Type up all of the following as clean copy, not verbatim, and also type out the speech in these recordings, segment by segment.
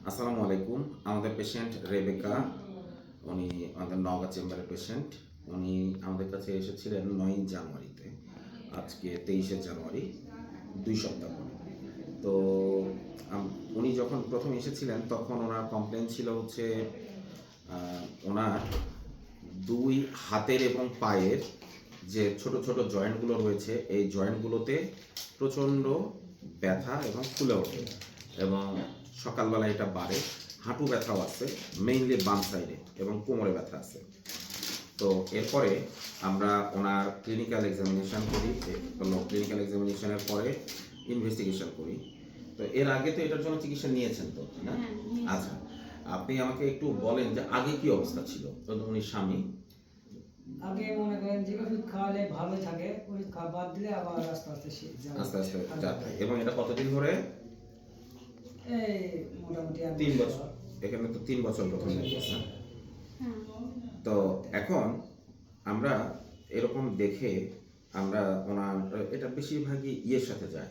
আসসালামু আলাইকুম। আমাদের পেশেন্ট রেবেকা, উনি আমাদের নওগাঁ চেম্বারের পেশেন্ট। উনি আমাদের কাছে এসেছিলেন 9 জানুয়ারিতে। আজকে 23শে জানুয়ারি, 2 সপ্তাহ পরে। তো উনি যখন প্রথম এসেছিলেন তখন ওনার কমপ্লেন ছিল হচ্ছে ওনার 2 হাতের এবং পায়ের যে ছোট ছোট জয়েন্টগুলো রয়েছে এই জয়েন্টগুলোতে প্রচণ্ড ব্যথা এবং ফুলে ওঠে এবং সকালবেলা এটা বাড়ে। হাঁটু ব্যথাও আছে, মেইনলি বাম সাইডে, এবং কোমরে ব্যথা আছে। তো এরপরে আমরা ওনার ক্লিনিক্যাল এক্সামিনেশান করি। ক্লিনিক্যাল এক্সামিনেশনের পরে ইনভেস্টিগেশন করি। তো এর আগে তো এটার জন্য চিকিৎসা নিয়েছেন তো, না? আচ্ছা, আপনি আমাকে একটু বলেন যে আগে কি অবস্থা ছিল? তো উনি স্বামী আগে মনে করেন যে ওষুধ খাওয়ালে ভালো থাকে, ওষুধ খাওয়া বাদ দিলে আবার আস্তে আস্তে আস্তে আস্তে যাতে। এবং এটা কতদিন ধরে? এই মোটামুটি 3 বছর। এখানে তো 3 বছর প্রথম গেছে। তো এখন আমরা এরকম দেখে আমরা ওনার এটা বেশিরভাগই ইয়ের সাথে যায়,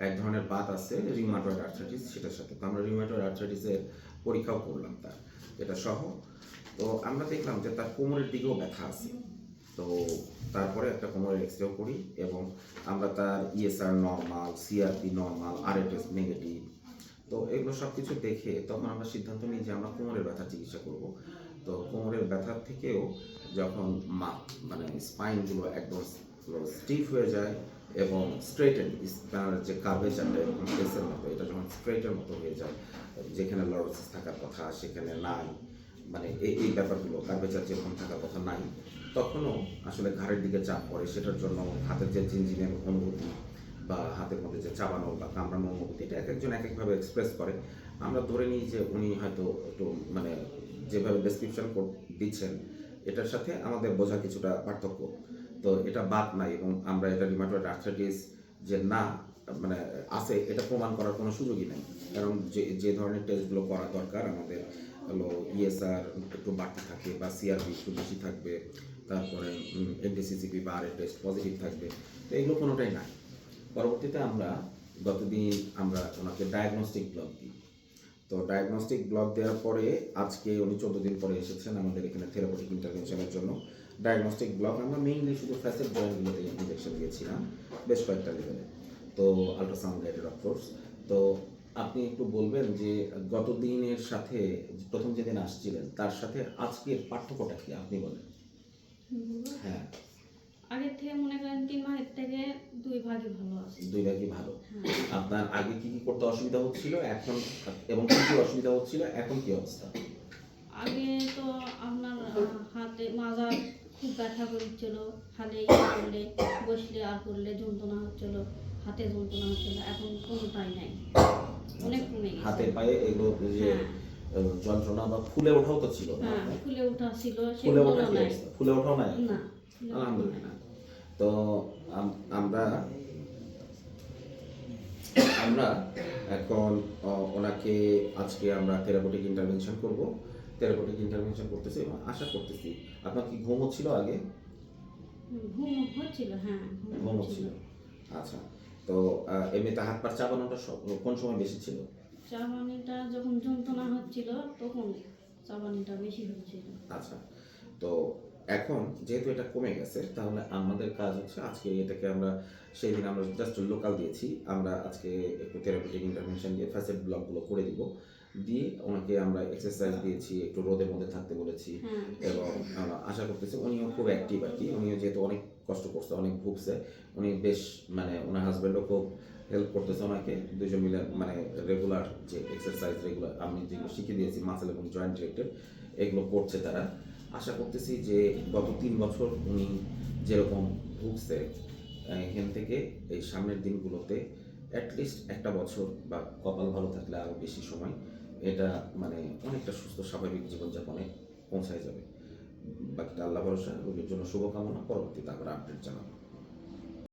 এক ধরনের বাত আছে রিউমাটয়েড আর্থ্রাইটিস, সেটার সাথে। তো আমরা রিউমাটয়েড আর্থ্রাইটিসের পরীক্ষাও করলাম তার, এটা সহ। তো আমরা দেখলাম যে তার কোমরের দিকেও ব্যথা আছে। তো তারপরে একটা কোমরের এক্সরেও করি এবং আমরা তার ESR normal, CRP normal, RATS negative. তো এগুলো সব কিছু দেখে তখন আমরা সিদ্ধান্ত নিই যে আমরা কোমরের ব্যথার চিকিৎসা করব। তো কোমরের ব্যথার থেকেও যখন মানে স্পাইনগুলো একদম স্টিফ হয়ে যায় এবং স্ট্রেটেন, স্পাইনের যে কার্ভেচারটা এরকম কেসের মতো, এটা যখন স্ট্রেটের মতো হয়ে যায়, যেখানে লরোসিস থাকার কথা সেখানে নাই, মানে এই ব্যাপারগুলো, কার্ভেচার যেরকম থাকার কথা নাই, তখনও আসলে ঘাড়ের দিকে চাপ পড়ে। সেটার জন্য হাতের যে ঝিনঝিনের অনুভূতি বা হাতের মধ্যে যে চাবানো বা কামড়ানোর অনুভূতি, এটা এক একজন এক একভাবে এক্সপ্রেস করে। আমরা ধরে নিই যে উনি হয়তো একটু মানে যেভাবে ডেসক্রিপশন দিচ্ছেন এটার সাথে আমাদের বোঝা কিছুটা পার্থক্য। তো এটা বাদ নাই এবং আমরা এটা রিউমাটয়েড আর্থ্রাইটিস যে না মানে আছে এটা প্রমাণ করার কোনো সুযোগই নেই। কারণ যে ধরনের টেস্টগুলো করা দরকার আমাদের হলো ইএসআর একটু বাড়তি থাকে বা সিআরপি একটু বেশি থাকবে, তারপরে এনটিসিসিপি বা আরএ টেস্ট পজিটিভ থাকবে। তো এগুলো কোনোটাই নাই। পরবর্তীতে আমরা গতদিন আমরা ওনাকে ডায়াগনস্টিক ব্লক দিই। তো ডায়াগনস্টিক ব্লক দেওয়ার পরে আজকে উনি 14 দিন পরে এসেছেন আমাদের এখানে থেরাপিউটিক ইন্টারভেনশনের জন্য। ডায়াগনস্টিক ব্লক আমরা মেইনলি শুধু ফ্যাসেট জয়েন্টগুলোতে ইনজেকশন দিয়েছিলাম বেশ কয়েকটা লেভেলে, তো আল্ট্রাসাউন্ড গাইডেড অফকোর্স। তো আপনি একটু বলবেন যে গত দিনের সাথে প্রথম যেদিন আসছিলেন তার সাথে আজকের পার্থক্যটা কি আপনি বলেন। হ্যাঁ, আগের থেকে মনে করেন 3 মাসের থেকে 2 ভাগই ভালো আছে। 2 ভাগই ভালো। আপনার আগে কি কি করতে অসুবিধা হচ্ছিল এখন, এবং কি কি অসুবিধা হচ্ছিল, এখন কি অবস্থা? আগে তো আপনার হাতে মাজা খুব ব্যথা করছিল, হালে করলে বসলে আর করলে যন্ত্রণা হচ্ছিল, হাতে যন্ত্রণা হচ্ছিল, এখন কোনোটাই নাই, অনেক কমে গেছে। হাতে পায়ে এগুলো যে যন্ত্রণা বা ফুলে ওঠাও তো ছিল? হ্যাঁ, ফুলে ওঠা ছিল, ফুলে ওঠা সেগুলো নাই। ফুলে ওঠাও নাই? না, আলহামদুলিল্লাহ। তো আমরা আমরা এখন ওনাকে আজকে আমরা থেরাপিউটিক ইন্টারভেনশন করব। থেরাপিউটিক ইন্টারভেনশন করতেছি এবং আশা করতেছি। আপনার কি ঘুম হচ্ছিল আগে? ঘুম হচ্ছিল, হ্যাঁ ঘুম হচ্ছিল। আচ্ছা, তো এমনিতে হাত পা চাবানোটা কোন সময় বেশি ছিল? চাবানিটা যখন যন্ত্রণা হচ্ছিল তখন চাবানিটা বেশি হচ্ছিল। আচ্ছা, তো এখন যেহেতু এটা কমে গেছে তাহলে আমাদের কাজ হচ্ছে আজকে এটাকে আমরা সেই দিন আমরা জাস্ট লোকাল দিয়েছি, আমরা আজকে একটু থেরাপিউটিক ইন্টারভেনশন দিয়ে ফ্যাসেট ব্লকগুলো করে দিব, দিয়ে ওনাকে আমরা এক্সারসাইজ দিয়েছি, একটু রোদের মধ্যে থাকতে বলেছি এবং আশা করতেছি উনিও খুব অ্যাক্টিভ আর কি। উনিও যেহেতু অনেক কষ্ট করছে, অনেক ভুগছে, উনি বেশ মানে ওনার হাজব্যান্ডও খুব হেল্প করতেছে ওনাকে, দুজন মিলে মানে রেগুলার যে এক্সারসাইজ রেগুলার আমি যেগুলো শিখিয়ে দিয়েছি মাসেল এবং জয়েন্ট রিলেটেড এগুলো করছে তারা। আশা করতেছি যে গত 3 বছর উনি যেরকম ভুগছে এখান থেকে এই সামনের দিনগুলোতে অ্যাটলিস্ট একটা বছর বা কপাল ভালো থাকলে আরও বেশি সময় এটা মানে অনেকটা সুস্থ স্বাভাবিক জীবনযাপনে পৌঁছায় যাবে। বাকিটা আল্লাহ ভরসা, রোগীর জন্য শুভকামনা, পরবর্তীতে আবার আপডেট জানাবো।